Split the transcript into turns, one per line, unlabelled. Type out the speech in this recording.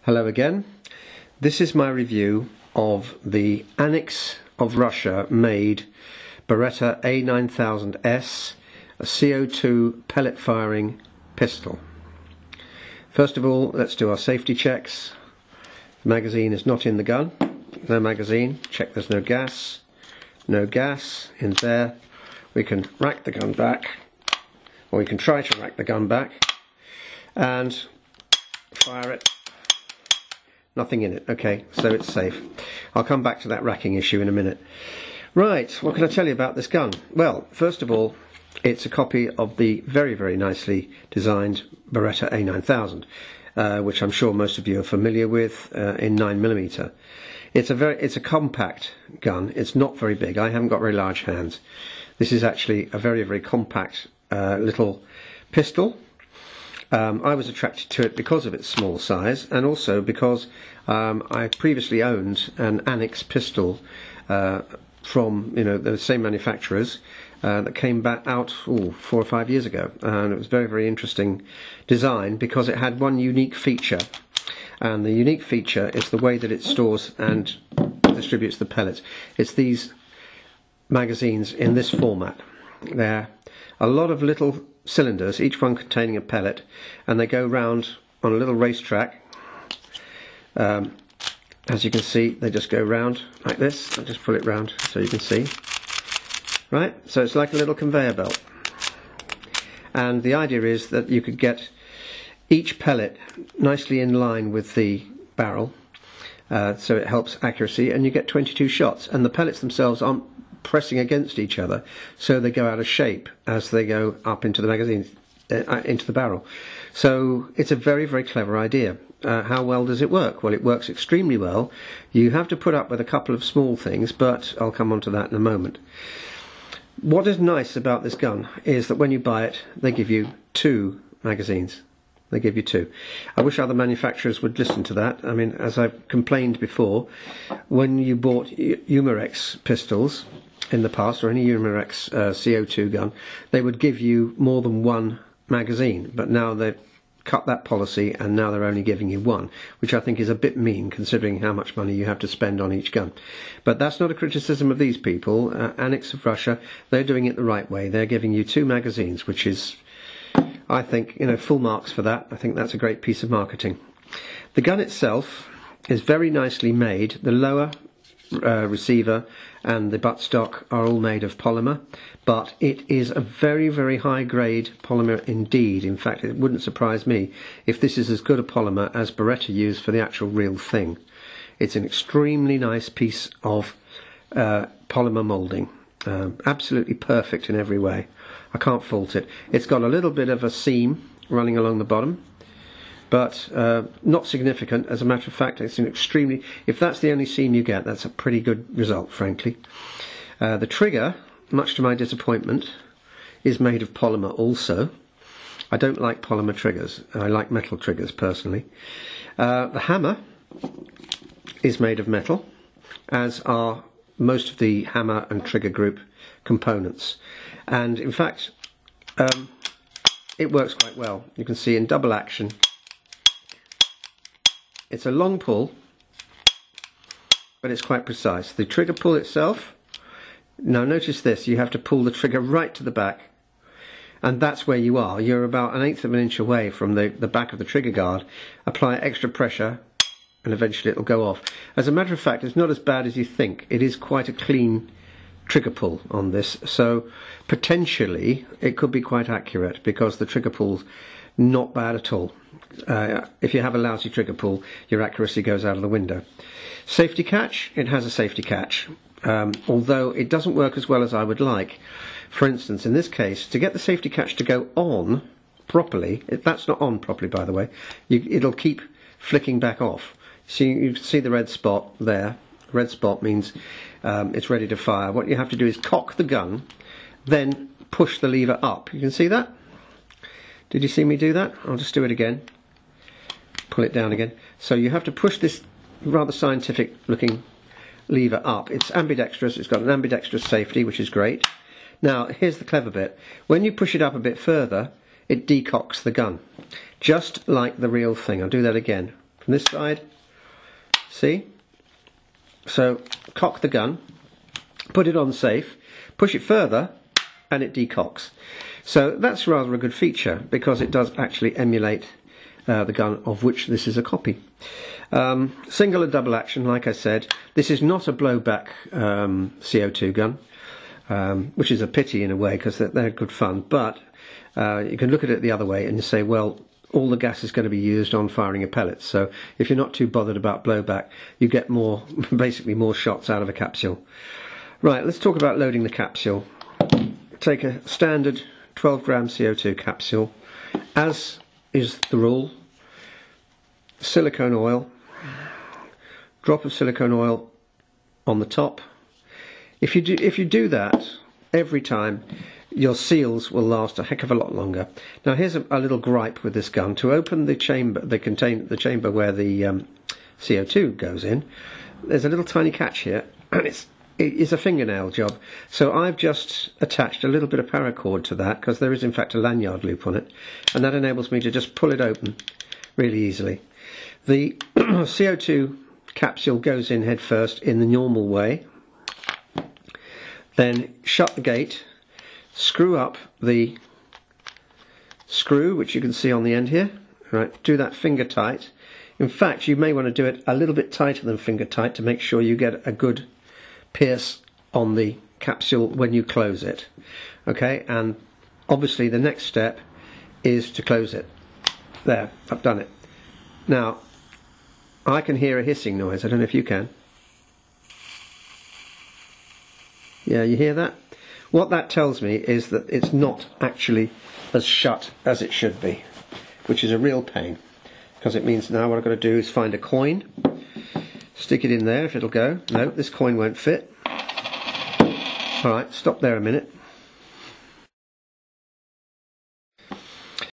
Hello again. This is my review of the Anics of Russia made Beretta A9000S, a CO2 pellet firing pistol. First of all, let's do our safety checks. The magazine is not in the gun. No magazine. Check there's no gas. No gas in there. We can rack the gun back, or we can try to rack the gun back and fire it. Nothing in it. Okay, so it's safe. I'll come back to that racking issue in a minute. Right, what can I tell you about this gun? Well, first of all, it's a copy of the very, very nicely designed Beretta A9000, which I'm sure most of you are familiar with, in 9mm. It's a compact gun. It's not very big. I haven't got very large hands. This is actually a very, very compact little pistol. I was attracted to it because of its small size, and also because I previously owned an Anics pistol from the same manufacturers that came back out 4 or 5 years ago, and it was very, very interesting design because it had one unique feature, and the unique feature is the way that it stores and distributes the pellets. It's these magazines in this format. They're a lot of little cylinders, each one containing a pellet, and they go round on a little racetrack. As you can see, they just go round like this. I'll just pull it round so you can see. Right, so it's like a little conveyor belt, and the idea is that you could get each pellet nicely in line with the barrel, so it helps accuracy, and you get 22 shots, and the pellets themselves aren't pressing against each other, so they go out of shape as they go up into the magazine, into the barrel. So it's a very, very clever idea. How well does it work? Well, it works extremely well. You have to put up with a couple of small things, but I'll come on to that in a moment. What is nice about this gun is that when you buy it, they give you 2 magazines. They give you 2. I wish other manufacturers would listen to that. I mean, as I've complained before, when you bought Umarex pistols in the past, or any Umarex CO2 gun, they would give you more than 1 magazine, but now they've cut that policy, and now they're only giving you 1, which I think is a bit mean considering how much money you have to spend on each gun. But that's not a criticism of these people. Anics of Russia, they're doing it the right way. They're giving you 2 magazines, which is, I think, full marks for that. I think that's a great piece of marketing. The gun itself is very nicely made. The lower receiver and the buttstock are all made of polymer, but it is a very, very high grade polymer indeed. In fact, it wouldn't surprise me if this is as good a polymer as Beretta used for the actual real thing. It's an extremely nice piece of polymer moulding, absolutely perfect in every way. I can't fault it. It's got a little bit of a seam running along the bottom, but not significant. As a matter of fact, it's an extremely, if that's the only seam you get, that's a pretty good result, frankly. The trigger, much to my disappointment, is made of polymer also. I don't like polymer triggers. I like metal triggers personally. The hammer is made of metal, as are most of the hammer and trigger group components, and in fact it works quite well. You can see in double action it's a long pull, but it's quite precise. The trigger pull itself, now notice this, you have to pull the trigger right to the back, and that's where you are. You're about 1/8 of an inch away from the back of the trigger guard. Apply extra pressure and eventually it'll go off. As a matter of fact, it's not as bad as you think. It is quite a clean trigger pull on this, so potentially it could be quite accurate because the trigger pull's not bad at all. If you have a lousy trigger pull, your accuracy goes out of the window. Safety catch, it has a safety catch, although it doesn't work as well as I would like. For instance, in this case, to get the safety catch to go on properly, that's not on properly by the way, it'll keep flicking back off. So you see the red spot there. Red spot means it's ready to fire. What you have to do is cock the gun, then push the lever up. You can see that? Did you see me do that? I'll just do it again. Pull it down again. So you have to push this rather scientific looking lever up. It's ambidextrous. It's got an ambidextrous safety, which is great. Now here's the clever bit. When you push it up a bit further, it decocks the gun, just like the real thing. I'll do that again from this side. See? So cock the gun, put it on safe, push it further, and it decocks. So that's rather a good feature because it does actually emulate the gun of which this is a copy. Single and double action, like I said. This is not a blowback CO2 gun, which is a pity in a way because they're good fun. But you can look at it the other way and you say, well, all the gas is going to be used on firing a pellet. So if you're not too bothered about blowback, you get more, basically more shots out of a capsule. Right, let's talk about loading the capsule. Take a standard 12 gram CO2 capsule, as is the rule. Silicone oil, drop of silicone oil on the top. If you do that every time, your seals will last a heck of a lot longer. Now here's a little gripe with this gun. To open the chamber, the chamber where the CO2 goes in, there's a little tiny catch here, and it's a fingernail job. So I've just attached a little bit of paracord to that because there is in fact a lanyard loop on it, and that enables me to just pull it open really easily. The CO2 capsule goes in head first in the normal way. Then shut the gate, screw up the screw, which you can see on the end here. Right, do that finger tight. In fact, you may want to do it a little bit tighter than finger tight to make sure you get a good pierce on the capsule when you close it. Okay, and obviously the next step is to close it. There, I've done it. Now, I can hear a hissing noise. I don't know if you can. Yeah, you hear that? What that tells me is that it's not actually as shut as it should be, which is a real pain, because it means now what I've got to do is find a coin, stick it in there if it'll go. No, this coin won't fit. Alright, stop there a minute.